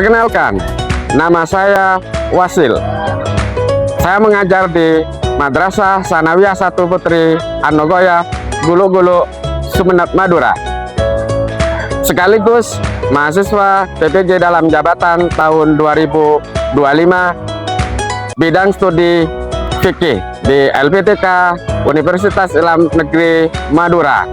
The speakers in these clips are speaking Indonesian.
Perkenalkan, nama saya Wasil. Saya mengajar di Madrasah Sanawiyah 1 Putri Anogoya, Gulu-Gulu, Sumeneb, Madura. Sekaligus mahasiswa PPJ dalam jabatan tahun 2025, bidang studi fikih di LPTK Universitas Islam Negeri Madura,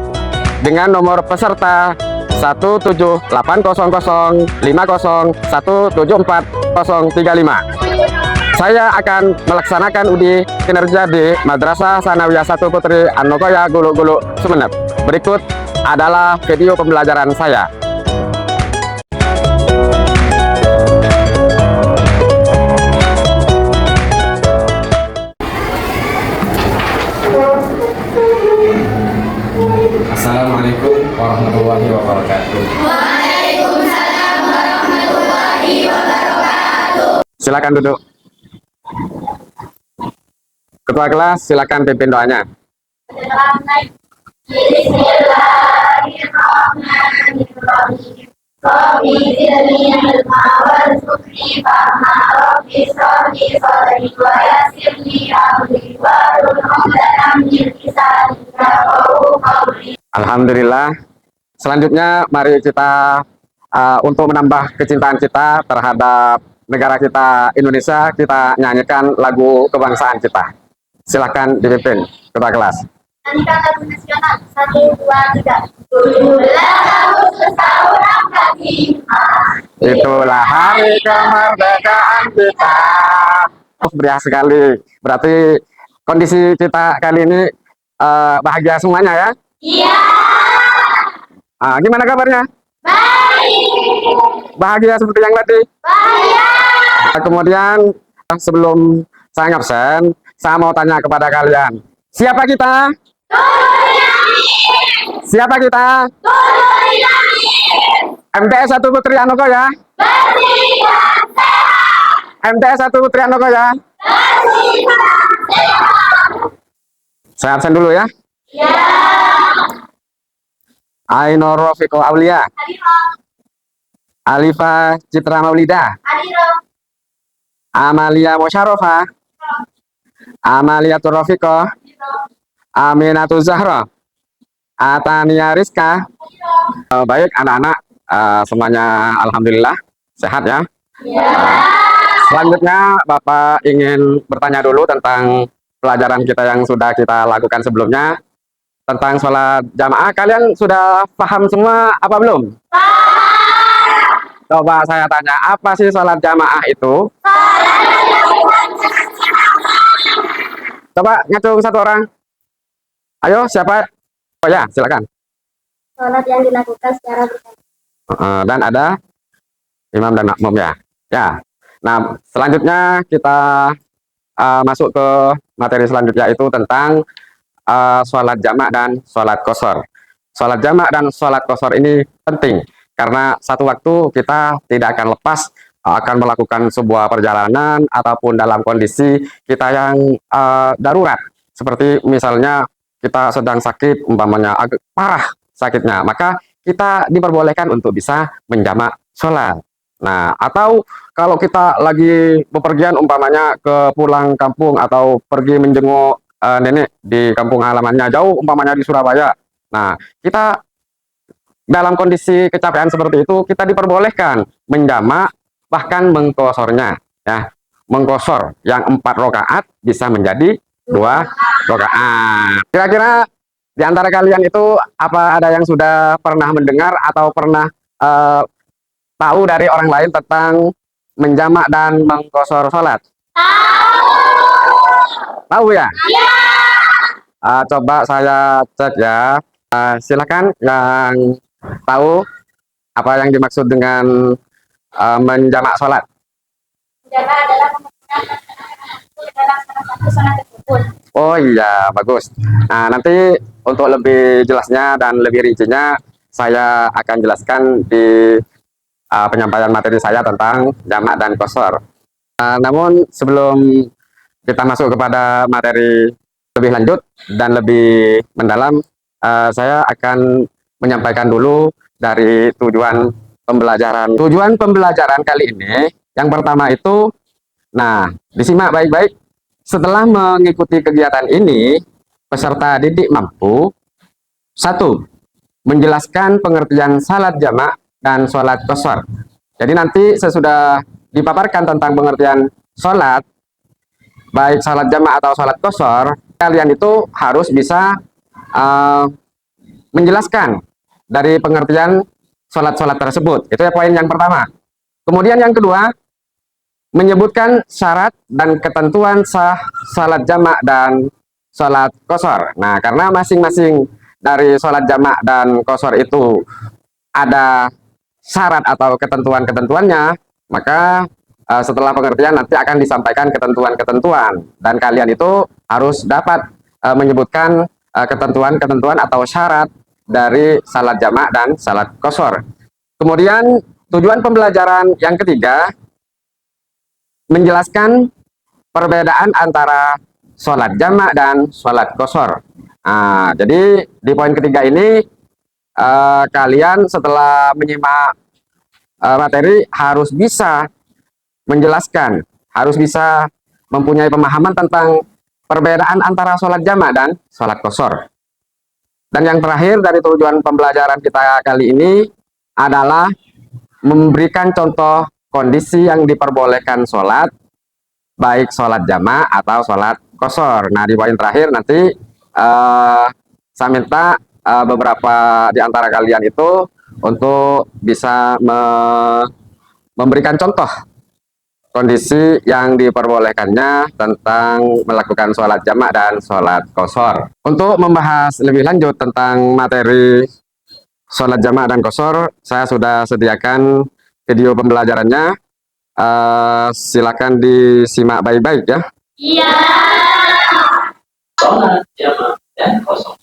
dengan nomor peserta 1780050174035. Saya akan melaksanakan uji kinerja di Madrasah Sanawiyah 1 Putri Anogoya, Gulu-Gulu, Sumeneb. Berikut adalah video pembelajaran saya. Assalamualaikum warahmatullahi wabarakatuh. Waalaikumsalam warahmatullahi wabarakatuh. Silakan duduk. Ketua kelas, silakan pimpin doanya. Bismillahirrahmanirrahim. Rabbi zidni ilma warzuqni fahma. Rabbi shrah li sadri wa yassir li amri wahlul 'uqdatam min lisani yafqahu qawli. Alhamdulillah. Selanjutnya mari kita untuk menambah kecintaan kita terhadap negara kita Indonesia, kita nyanyikan lagu kebangsaan kita. Silakan dipimpin ketua kelas. Nyanyikan lagu nasional 1, 2, 3. Bulan Agustus tahun 45. Itulah hari kemerdekaan kita. Meriah sekali. Berarti kondisi kita kali ini bahagia semuanya ya? Iya. Gimana kabarnya? Baik. Bahagia seperti yang tadi? Bahagia. Kemudian sebelum saya ngabsen, saya mau tanya kepada kalian. Siapa kita? Siapa kita? MTS 1 Putri Anogoya? MTS 1 Putri Anogoya? Saya absen dulu ya. Ya. Ainur Rofiqo Aulia, Alifa Citra Maulida, Amalia Musyarofa, Amaliatur Rofiqo, Aminatul Zahra, Atania Rizka. Baik anak-anak, semuanya alhamdulillah sehat ya. Selanjutnya Bapak ingin bertanya dulu tentang pelajaran kita yang sudah kita lakukan sebelumnya tentang sholat jamaah. Kalian sudah paham semua apa belum? Coba saya tanya, apa sih sholat jamaah itu? Coba ngacung satu orang. Ayo, siapa? Oh ya, silakan. Sholat yang dilakukan secara berjamaah. Dan ada imam dan makmum ya. Ya. Nah, selanjutnya kita masuk ke materi selanjutnya, itu tentang sholat jamak dan sholat qashar. Sholat jamak dan sholat qashar ini penting karena satu waktu kita tidak akan lepas akan melakukan sebuah perjalanan ataupun dalam kondisi kita yang darurat, seperti misalnya kita sedang sakit, umpamanya agak parah sakitnya, maka kita diperbolehkan untuk bisa menjamak sholat. Nah, atau kalau kita lagi bepergian, umpamanya ke pulang kampung atau pergi menjenguk nenek di kampung halamannya jauh, umpamanya di Surabaya. Nah, kita dalam kondisi kecapean seperti itu, kita diperbolehkan menjamak, bahkan mengqasharnya ya. Mengqashar yang 4 rakaat bisa menjadi 2 rakaat. Kira-kira di antara kalian itu apa ada yang sudah pernah mendengar atau pernah tahu dari orang lain tentang menjamak dan mengqashar sholat? Tahu ya? Iya. Coba saya cek ya. Silakan yang tahu apa yang dimaksud dengan menjamak sholat. Menjamak adalah menggunakan dalam salah satu sholat tersebut. Oh iya, bagus. Nah, nanti untuk lebih jelasnya dan lebih rincinya, saya akan jelaskan di penyampaian materi saya tentang jamak dan qashar. Namun sebelum kita masuk kepada materi lebih lanjut dan lebih mendalam, saya akan menyampaikan dulu dari tujuan pembelajaran. Tujuan pembelajaran kali ini yang pertama itu, nah, disimak baik-baik. Setelah mengikuti kegiatan ini, peserta didik mampu satu, menjelaskan pengertian salat jamak dan sholat qashar. Jadi nanti sesudah dipaparkan tentang pengertian sholat, baik sholat jamak atau sholat qashar, kalian itu harus bisa menjelaskan dari pengertian sholat-sholat tersebut. Itu ya poin yang pertama. Kemudian yang kedua, menyebutkan syarat dan ketentuan sah sholat jamak dan sholat qashar. Nah, karena masing-masing dari sholat jamak dan qashar itu ada syarat atau ketentuan-ketentuannya, maka setelah pengertian nanti akan disampaikan ketentuan-ketentuan, dan kalian itu harus dapat menyebutkan ketentuan-ketentuan atau syarat dari salat jamak dan salat qashar. Kemudian tujuan pembelajaran yang ketiga, menjelaskan perbedaan antara sholat jamak dan sholat qashar. Nah, jadi di poin ketiga ini kalian setelah menyimak materi harus bisa menjelaskan, harus bisa mempunyai pemahaman tentang perbedaan antara sholat jamak dan sholat qashar. Dan yang terakhir dari tujuan pembelajaran kita kali ini adalah memberikan contoh kondisi yang diperbolehkan sholat, baik sholat jamak atau sholat qashar. Nah, di poin terakhir nanti saya minta beberapa di antara kalian itu untuk bisa memberikan contoh kondisi yang diperbolehkannya tentang melakukan sholat jamak dan sholat qashar. Untuk membahas lebih lanjut tentang materi sholat jamak dan qashar, saya sudah sediakan video pembelajarannya. Silakan disimak baik-baik ya. Iya. Sholat jamak dan qashar.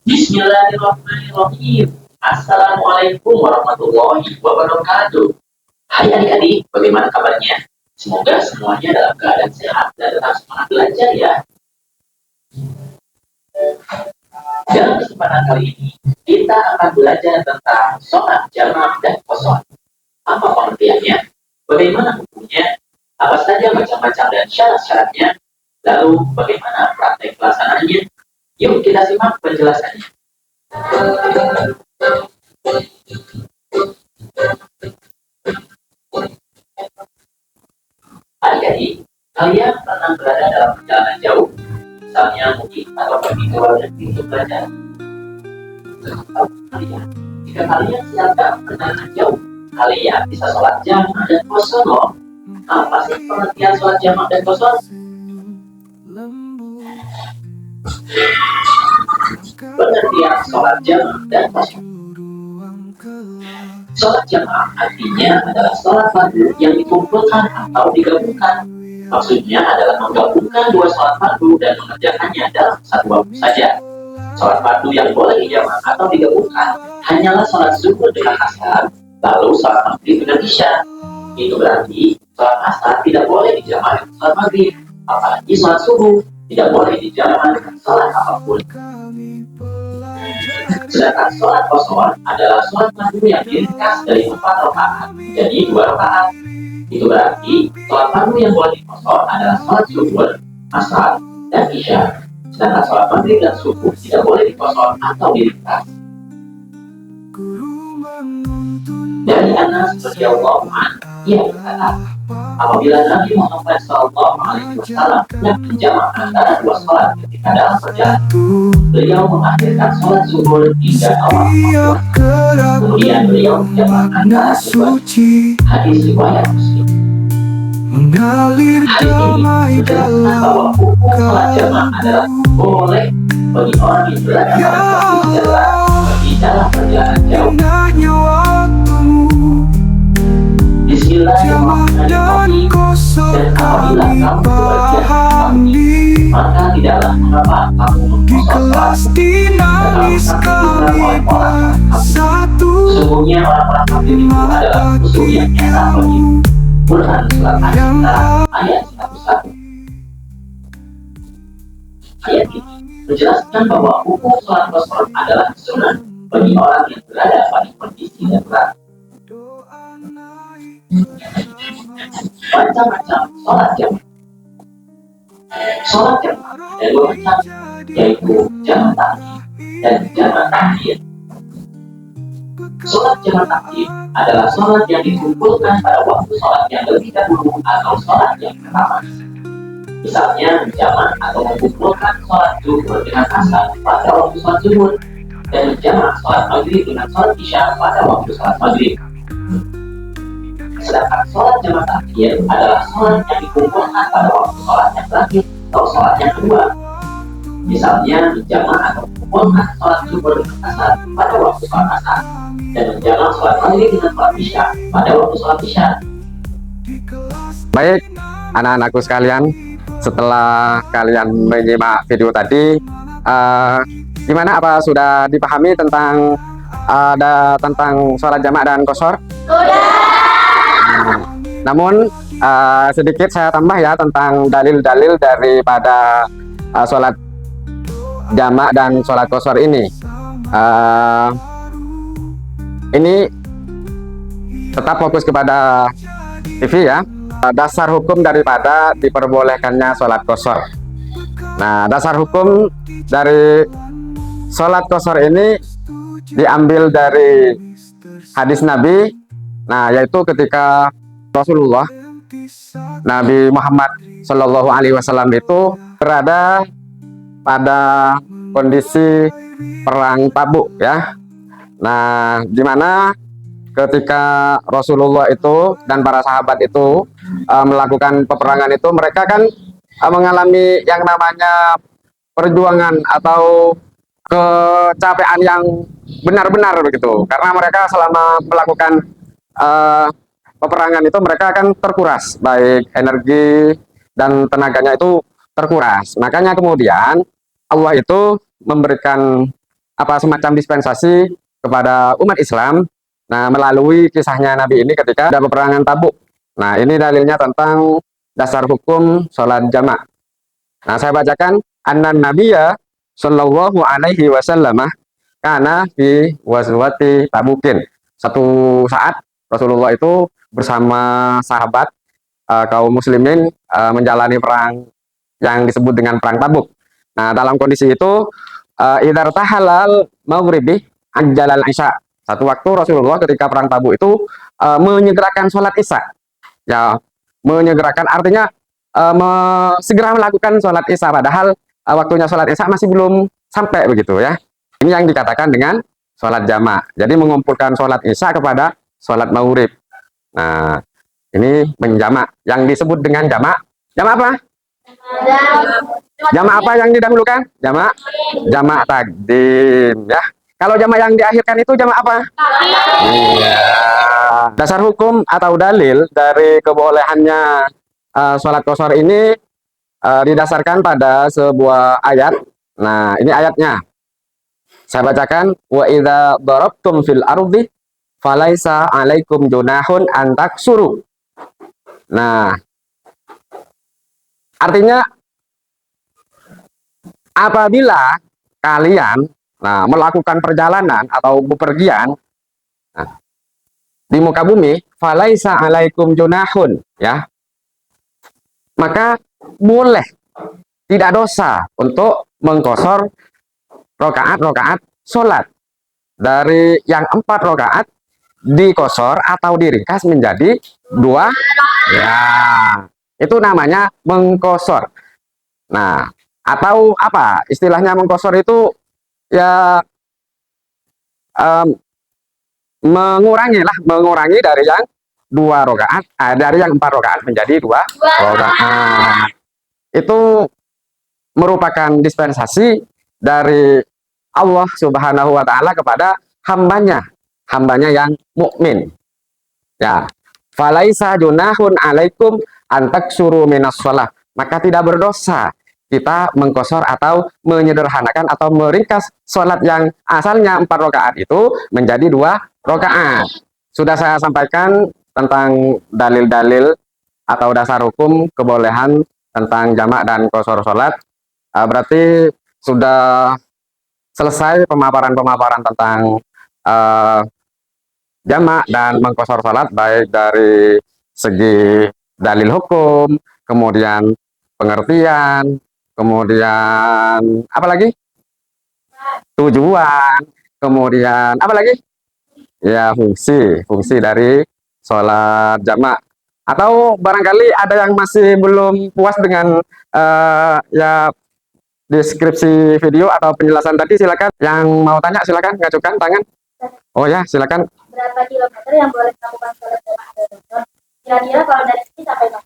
Bismillahirrahmanirrahim. Assalamualaikum warahmatullahi wabarakatuh. Hai adik-adik, bagaimana kabarnya? Semoga semuanya dalam keadaan sehat dan tetap semangat belajar ya. Dalam kesempatan kali ini, kita akan belajar tentang sholat jamak dan qashar. Apa pengertiannya? Bagaimana hukumnya? Apa saja macam-macam dan syarat-syaratnya? Lalu bagaimana praktek pelaksanaannya? Yuk kita simak penjelasannya. Adik-adik, kalian pernah berada dalam perjalanan jauh, misalnya mudik atau pergi ke luar negeri untuk belajar? Jika kalian sedang dalam perjalanan jauh, kalian bisa sholat jamak dan qashar loh. Apa sih pengertian sholat jamak dan qashar? Pengertian sholat jamak dan qashar. Sholat jamak artinya adalah sholat fardu yang dikumpulkan atau digabungkan. Maksudnya adalah menggabungkan dua sholat fardu dan mengerjakannya dalam satu waktu saja. Sholat fardu yang boleh dijamak atau digabungkan hanyalah sholat zuhur dengan asar, lalu sholat maghrib dengan isya. Itu berarti sholat asar tidak boleh dijamak dengan sholat maghrib, apalagi sholat subuh tidak boleh dijamak dengan sholat apapun. Sedangkan sholat qashar adalah sholat fardu yang diringkas dari 4 rakaat menjadi 2 rakaat. Itu berarti sholat fardu yang boleh diqashar adalah sholat zuhur, asar, dan isya. Sedangkan sholat maghrib dan subuh tidak boleh diqashar atau diringkas. Dari Anas radhiyallahu anhu, ia berkata, apabila Nabi Muhammad SAW hendak menjamak antara dua sholat ketika dalam perjalanan, beliau mengakhirkan sholat zuhur hingga awal waktu. Kemudian beliau menjamak antara kedua. Hadis riwayat Muslim. Hari ini menjelaskan bahwa hukum sholat jamak adalah boleh bagi orang yang berada pada posisi darurat bagi dalam perjalanan jauh. Bismillahirrahmanirrahim. Dan apabila kamu kebagian kami, maka tidaklah mengapa kamu mengkosongkan oleh orang kafir. Sesungguhnya orang-orang kafir itu adalah musuh yang nyata bagimu. Quran Surat An-Nisa ayat 101. Ayat ini menjelaskan bahwa hukum sholat qasar adalah sunnah bagi orang yang berada pada kondisi darurat. Macam-macam sholat jamaah. Sholat jamaah ada dua macam, yaitu jamaah takdim dan jamaah takhir. Sholat jamaah takdim adalah sholat yang dikumpulkan pada waktu sholat yang lebih dahulu atau sholat yang pertama. Misalnya menjamak atau mengumpulkan sholat zuhur dengan asar pada waktu sholat zuhur dan menjamak sholat maghrib dengan sholat isya pada waktu sholat maghrib. Sedangkan sholat jamaah takhir adalah sholat yang dikumpulkan pada waktu sholat yang terakhir atau sholat yang kedua. Misalnya menjamak atau mengumpulkan sholat zuhur dengan asar pada waktu sholat asar dan menjamak sholat maghrib dengan sholat isya pada waktu sholat isya. Baik, anak-anakku sekalian, setelah kalian menyimak video tadi, gimana, apa sudah dipahami tentang tentang sholat jamak dan qasar? Namun sedikit saya tambah ya tentang dalil-dalil daripada sholat jamak dan sholat qasar ini. Ini tetap fokus kepada TV ya. Dasar hukum daripada diperbolehkannya sholat qasar. Nah, dasar hukum dari sholat qasar ini diambil dari hadis Nabi. Nah, yaitu ketika Rasulullah Nabi Muhammad Shallallahu Alaihi Wasallam itu berada pada kondisi perang Tabuk ya. Nah, dimana ketika Rasulullah itu dan para sahabat itu melakukan peperangan itu, mereka kan mengalami yang namanya perjuangan atau kecapean yang benar-benar begitu, karena mereka selama melakukan peperangan itu mereka akan terkuras, baik energi dan tenaganya itu terkuras. Makanya kemudian Allah itu memberikan semacam dispensasi kepada umat Islam. Nah, melalui kisahnya Nabi ini ketika ada peperangan Tabuk. Nah, ini dalilnya tentang dasar hukum sholat jamak. Nah, saya bacakan, annan nabiyya sallallahu alaihi wasallam kana fi wazwati Tabukin. Satu saat Rasulullah itu bersama sahabat kaum muslimin menjalani perang yang disebut dengan perang Tabuk. Nah, dalam kondisi itu idhar tahalal maghribi ajjalal isya. Satu waktu Rasulullah ketika perang Tabuk itu menyegerakan sholat isya. Ya, menyegerakan artinya segera melakukan sholat isya, padahal waktunya sholat isya masih belum sampai begitu ya. Ini yang dikatakan dengan sholat jamak. Jadi mengumpulkan sholat isya kepada sholat maghrib. Nah, ini menjamak. Yang disebut dengan jamak. Jamak apa? Jamak apa yang didahulukan? Jamak takdim ya. Kalau jamak yang diakhirkan itu jamak apa? Iya. Dasar hukum atau dalil dari kebolehannya sholat qasar ini didasarkan pada sebuah ayat. Nah, ini ayatnya. Saya bacakan, wa idza darabtum fil ardi falaisa 'alaikum junahun an taksuru. Nah, artinya apabila kalian melakukan perjalanan atau bepergian di muka bumi, falaisa 'alaikum junahun ya. Maka boleh, tidak dosa untuk mengqasar rokaat-rokaat sholat dari yang 4 rokaat diqasar atau diringkas menjadi 2 ya, itu namanya mengqasar. Nah, atau apa istilahnya mengqasar itu ya, mengurangi dari yang 2 rokaat, dari yang 4 rokaat menjadi 2 rokaat. Itu merupakan dispensasi dari Allah Subhanahu wa Ta'ala kepada hambanya yang mukmin. Ya, falaisa junahun 'alaikum an taksuru minas shalah. Maka tidak berdosa kita mengqasar atau menyederhanakan atau meringkas sholat yang asalnya 4 rakaat itu menjadi 2 rakaat. Sudah saya sampaikan tentang dalil-dalil atau dasar hukum kebolehan tentang jamak dan qasar sholat. berarti sudah selesai pemaparan-pemaparan tentang eh, jamak dan mengqashar salat, baik dari segi dalil hukum, kemudian pengertian, kemudian apa lagi? Tujuan, kemudian apa lagi? Ya, fungsi dari sholat jamak. Atau barangkali ada yang masih belum puas dengan ya deskripsi video atau penjelasan tadi, silakan. Yang mau tanya silakan ngajukan tangan. Oh ya, silakan. Berapa kilometer yang boleh melakukan sholat jamaah dari kantor? Kira-kira kalau dari sini sampai mana?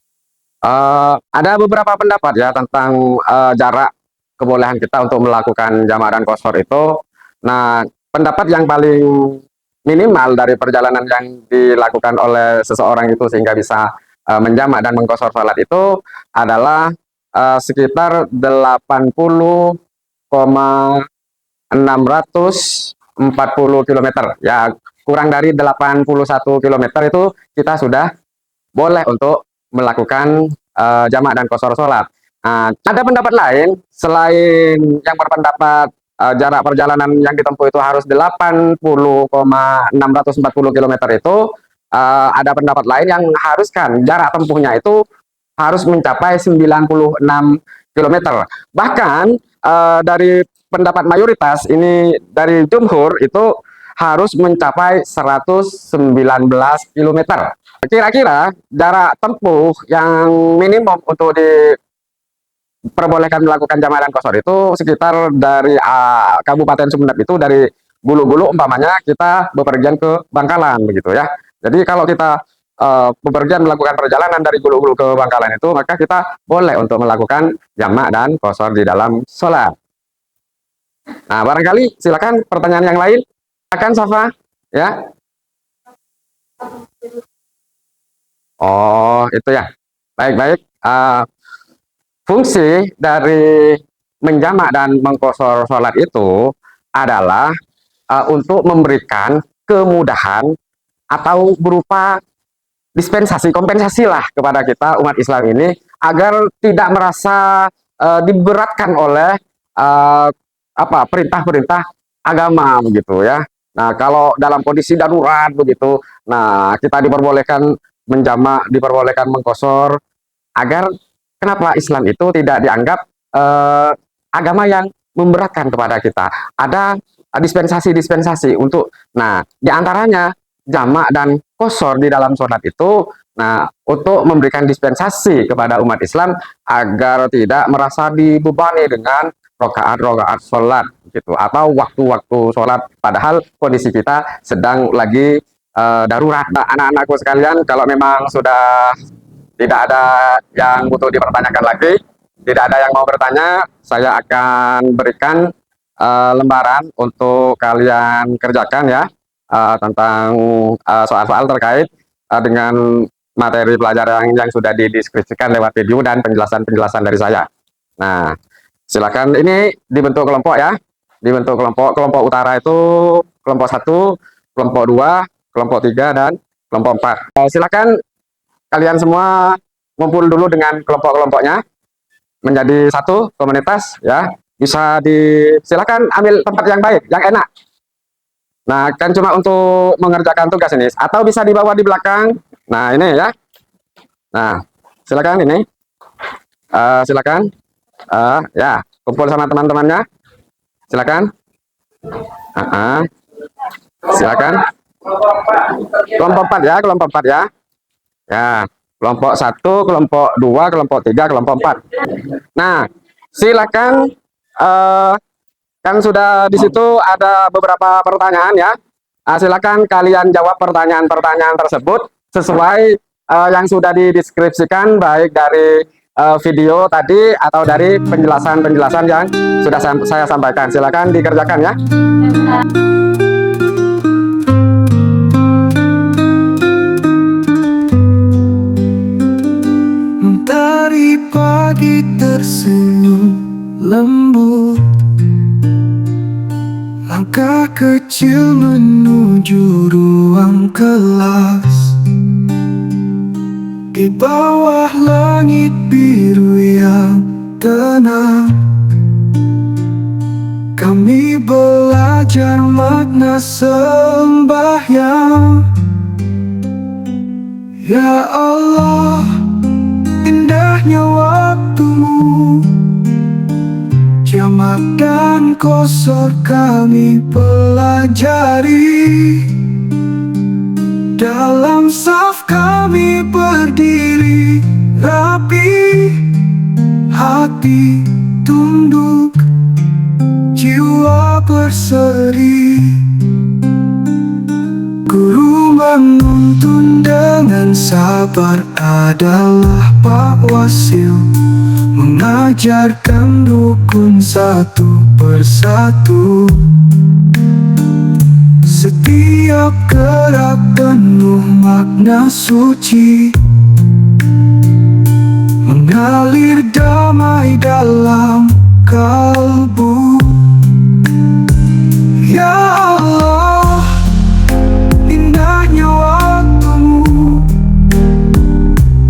Ada beberapa pendapat ya tentang jarak kebolehan kita untuk melakukan jamak dan qashar itu. Nah, pendapat yang paling minimal dari perjalanan yang dilakukan oleh seseorang itu sehingga bisa menjamak dan mengqashar salat itu adalah sekitar 80,640 km. Ya, kurang dari 81 km itu kita sudah boleh untuk melakukan jamak dan qashar salat. Ada pendapat lain selain yang berpendapat jarak perjalanan yang ditempuh itu harus 80,640 km itu, ada pendapat lain yang haruskan jarak tempuhnya itu harus mencapai 96 km. Bahkan dari pendapat mayoritas ini dari jumhur itu harus mencapai 119 km. Kira-kira jarak tempuh yang minimum untuk diperbolehkan melakukan jamak dan qashar itu sekitar dari Kabupaten Sumeneb itu, dari Gulu-Gulu umpamanya kita bepergian ke Bangkalan begitu ya. Jadi kalau kita bepergian melakukan perjalanan dari Gulu-Gulu ke Bangkalan itu, maka kita boleh untuk melakukan jamak dan qashar di dalam sholat. Nah, barangkali silakan pertanyaan yang lain. Silakan Safa ya. Oh, itu ya. Baik-baik. Fungsi dari menjamak dan mengqashar sholat itu adalah untuk memberikan kemudahan atau berupa dispensasi, kompensasi lah kepada kita umat Islam ini agar tidak merasa diberatkan oleh perintah-perintah agama begitu ya. Nah, kalau dalam kondisi darurat begitu, nah kita diperbolehkan menjamak, diperbolehkan mengqashar, agar kenapa Islam itu tidak dianggap agama yang memberatkan kepada kita. Ada dispensasi-dispensasi untuk, nah diantaranya jamak dan qashar di dalam sholat itu, nah untuk memberikan dispensasi kepada umat Islam agar tidak merasa dibebani dengan rokaat-rokaat sholat gitu, atau waktu-waktu sholat padahal kondisi kita sedang lagi darurat. Nah, anak-anakku sekalian, kalau memang sudah tidak ada yang butuh dipertanyakan lagi, tidak ada yang mau bertanya, saya akan berikan lembaran untuk kalian kerjakan ya, tentang soal-soal terkait dengan materi pelajaran yang sudah dideskripsikan lewat video dan penjelasan-penjelasan dari saya. Nah, silakan, ini dibentuk kelompok ya, dibentuk kelompok utara itu kelompok 1, kelompok 2, kelompok 3, dan kelompok 4. Silakan kalian semua ngumpul dulu dengan kelompok-kelompoknya menjadi satu komunitas ya. Bisa silakan ambil tempat yang baik, yang enak. Nah, kan cuma untuk mengerjakan tugas ini, atau bisa dibawa di belakang. Nah, ini ya. Nah, silakan ini. Silakan. Ya, kumpul sama teman-temannya. Silakan. Silakan. Kelompok 4 ya, kelompok 4 ya. Ya, kelompok 1, kelompok 2, kelompok 3, kelompok 4. Nah, silakan, kan sudah di situ ada beberapa pertanyaan ya. Silakan kalian jawab pertanyaan-pertanyaan tersebut sesuai yang sudah dideskripsikan, baik dari video tadi atau dari penjelasan-penjelasan yang sudah saya sampaikan. Silakan dikerjakan ya. Mentari pagi tersenyum lembut, langkah kecil menuju ruang kelas. Di bawah langit biru yang tenang, kami belajar makna sembahyang. Ya Allah, indahnya waktumu, jamak dan qashar kami pelajari. Dalam saf kami berdiri rapi, hati tunduk, jiwa berseri. Guru menuntun dengan sabar adalah Pak Wasil, mengajarkan rukun satu persatu. Setiap gerak penuh makna suci, mengalir damai dalam kalbu. Ya Allah, indahnya waktumu,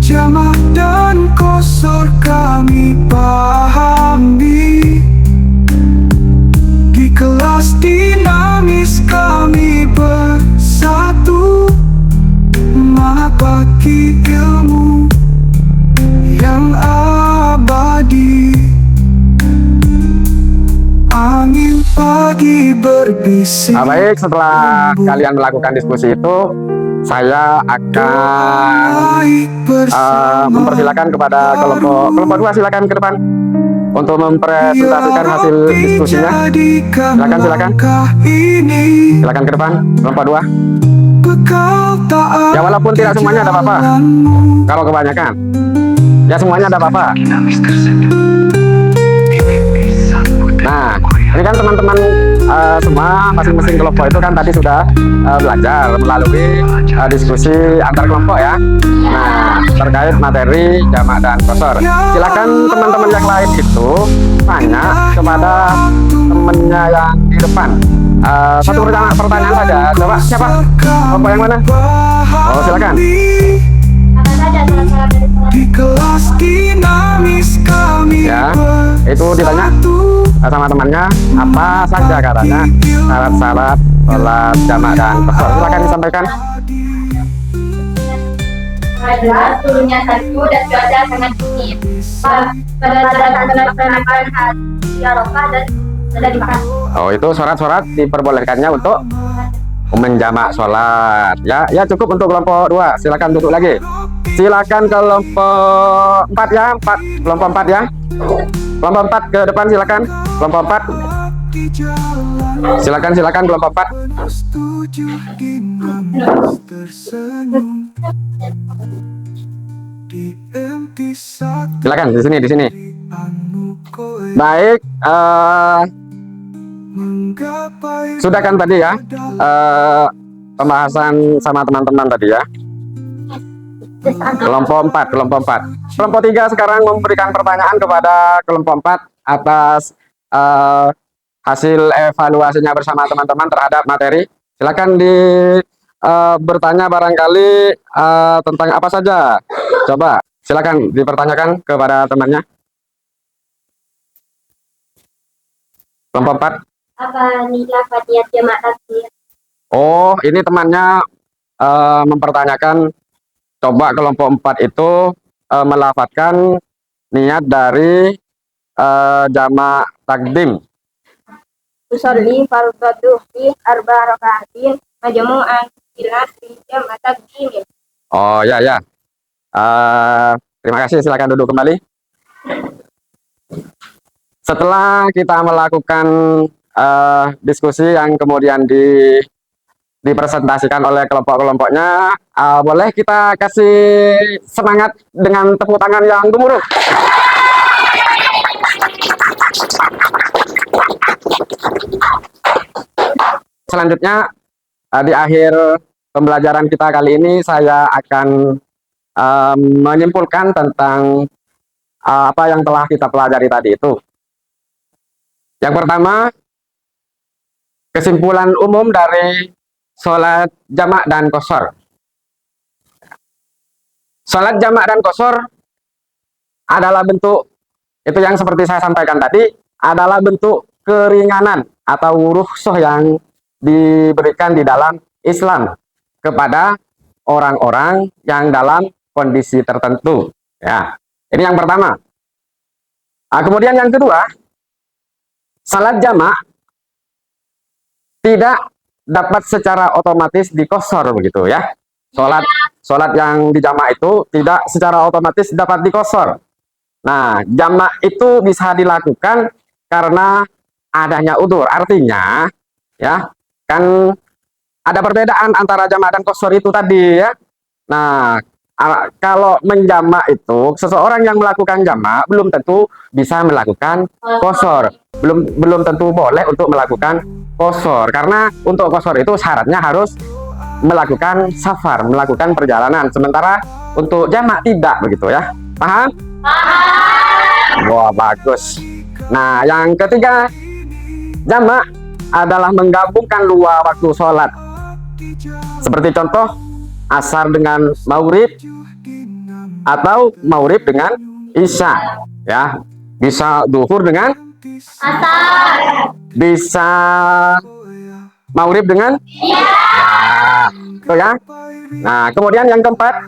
jamak dan qashar kami pahami. Di kelas dinamis kami bersatu, mengabdi ilmu yang abadi. Angin pagi berbisik. Baik, setelah kalian melakukan diskusi itu, saya akan mempersilakan kepada kelompok 2, silakan ke depan untuk mempresentasikan hasil diskusinya. Silakan ke depan kelompok 2. Ya, walaupun tidak semuanya ada apa-apa, kalau kebanyakan ya semuanya ada apa-apa. Nah, ini kan teman-teman semua masing-masing kelompok itu kan tadi sudah belajar melalui diskusi antar kelompok ya. Nah, terkait materi jamak dan qashar. Silakan teman-teman yang lain itu tanya kepada temennya yang di depan. Satu pertanyaan saja. Coba siapa? Kelompok yang mana? Oh, silakan. Apa saja syarat-syarat dari sholat? Di kelas dinamis kami Ya, itu ditanya sama temannya apa saja katanya syarat-syarat sholat jamak dan qashar. Silakan disampaikan. Adalah turunnya salju dan cuaca sangat dingin. Pada saat melaksanakan haji Arafah dan Muzdalifah. Oh, itu syarat-syarat diperbolehkannya untuk menjamak sholat. Ya, ya cukup untuk kelompok 2. Silakan duduk lagi. Silakan kelompok 4 ya, kelompok 4 ya. Kelompok 4 ke depan silakan. Kelompok 4. Silakan kelompok 4. Silakan di sini. Baik, sudah kan tadi ya pembahasan sama teman-teman tadi ya. Kelompok 4. Kelompok 3 sekarang memberikan pertanyaan kepada kelompok 4 atas hasil evaluasinya bersama teman-teman terhadap materi. Silakan bertanya barangkali tentang apa saja. Coba silakan dipertanyakan kepada temannya. Kelompok 4. Apa nilai niat jamak takbir? Oh, ini temannya mempertanyakan. Coba kelompok 4 itu melafadzkan niat dari jamak takdim. Usolli fardhu fi arba raka'atin majmu'an ila fi jamak takdim. Oh ya. Terima kasih, silakan duduk kembali. Setelah kita melakukan diskusi yang kemudian dipresentasikan oleh kelompok-kelompoknya, boleh kita kasih semangat dengan tepuk tangan yang gemuruh. Selanjutnya di akhir pembelajaran kita kali ini saya akan menyimpulkan tentang apa yang telah kita pelajari tadi itu. Yang pertama, kesimpulan umum dari sholat jamak dan qashar. Sholat jamak dan qashar adalah bentuk, itu yang seperti saya sampaikan tadi, adalah bentuk keringanan atau rukhsah yang diberikan di dalam Islam kepada orang-orang yang dalam kondisi tertentu. Ya, ini yang pertama. Nah, kemudian yang kedua, salat jamak tidak dapat secara otomatis dikosor begitu ya. Salat yang dijamak itu tidak secara otomatis dapat dikosor. Nah, jamak itu bisa dilakukan karena adanya udzur. Artinya, ya, kan ada perbedaan antara jamak dan kosor itu tadi ya. Nah, kalau menjamak itu seseorang yang melakukan jamak belum tentu bisa melakukan kosor. Belum tentu boleh untuk melakukan kosor, karena untuk kosor itu syaratnya harus melakukan safar, melakukan perjalanan, sementara untuk jamak tidak begitu ya. Paham? Wah, bagus. Nah, yang ketiga, jamak adalah menggabungkan dua waktu sholat, seperti contoh asar dengan maghrib atau maghrib dengan isya ya. Bisa duhur dengan Asar. bisa maghrib dengan ya. Nah, kemudian yang keempat,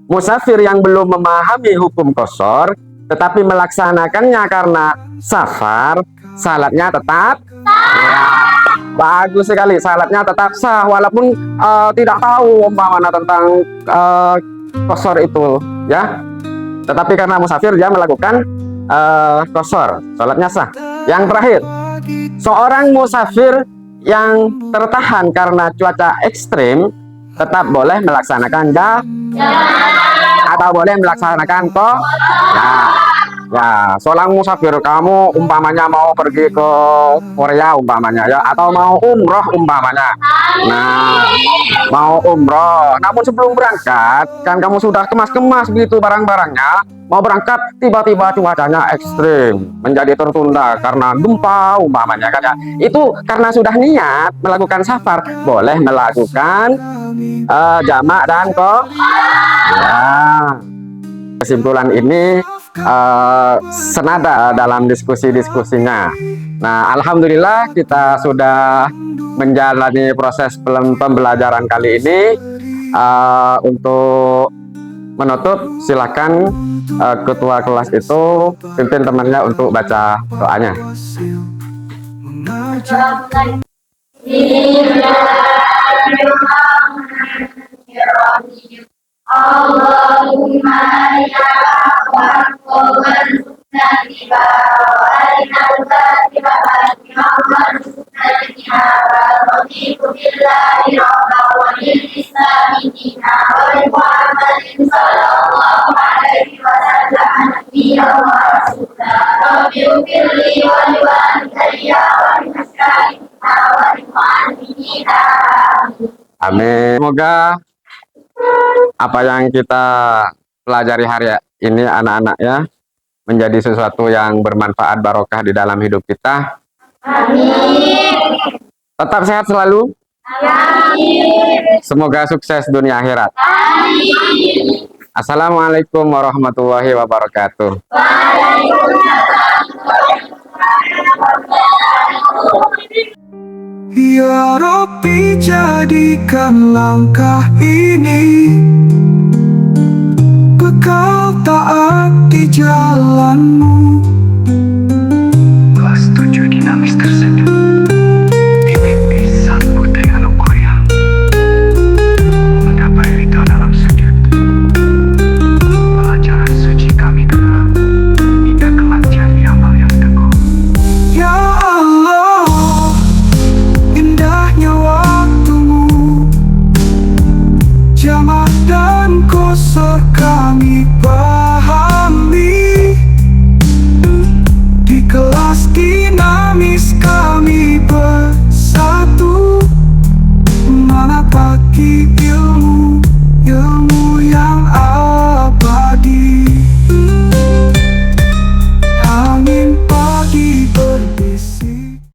musafir yang belum memahami hukum qashar tetapi melaksanakannya karena safar, salatnya tetap bagus sekali, salatnya tetap sah walaupun tidak tahu umpamanya tentang qashar itu ya. Tetapi karena musafir dia melakukan qashar, salatnya sah. Yang terakhir, seorang musafir yang tertahan karena cuaca ekstrim tetap boleh melaksanakan atau boleh melaksanakan ya, seorang musafir, kamu umpamanya mau pergi ke Korea umpamanya ya, atau mau umroh umpamanya. Nah, mau umroh, namun sebelum berangkat kan kamu sudah kemas-kemas begitu barang-barangnya, mau berangkat tiba-tiba cuacanya ekstrim menjadi tertunda karena gempa umpamanya kan ya. Itu karena sudah niat melakukan safar, boleh melakukan jamak dan ya. Kesimpulan ini senada dalam diskusi-diskusinya. Nah, alhamdulillah kita sudah menjalani proses pembelajaran kali ini. Untuk menutup, silakan ketua kelas itu pimpin temannya untuk baca doanya. Allahumma ya Rabbal alamin wa arinal katiba billahi rabbil wa islami dina wa Muhammadin sallallahu alaihi wasallam nabiyya wa rasulah rabbil li wa liwalidayya wa limasyayikhina wa limu'allimina. Amin. Semoga apa yang kita pelajari hari ini anak-anak ya menjadi sesuatu yang bermanfaat, barokah di dalam hidup kita. Amin. Tetap sehat selalu. Amin. Semoga sukses dunia akhirat. Amin. Assalamualaikum warahmatullahi wabarakatuh. Ya Rabbi, jadikan langkah ini bekal taat di jalanmu.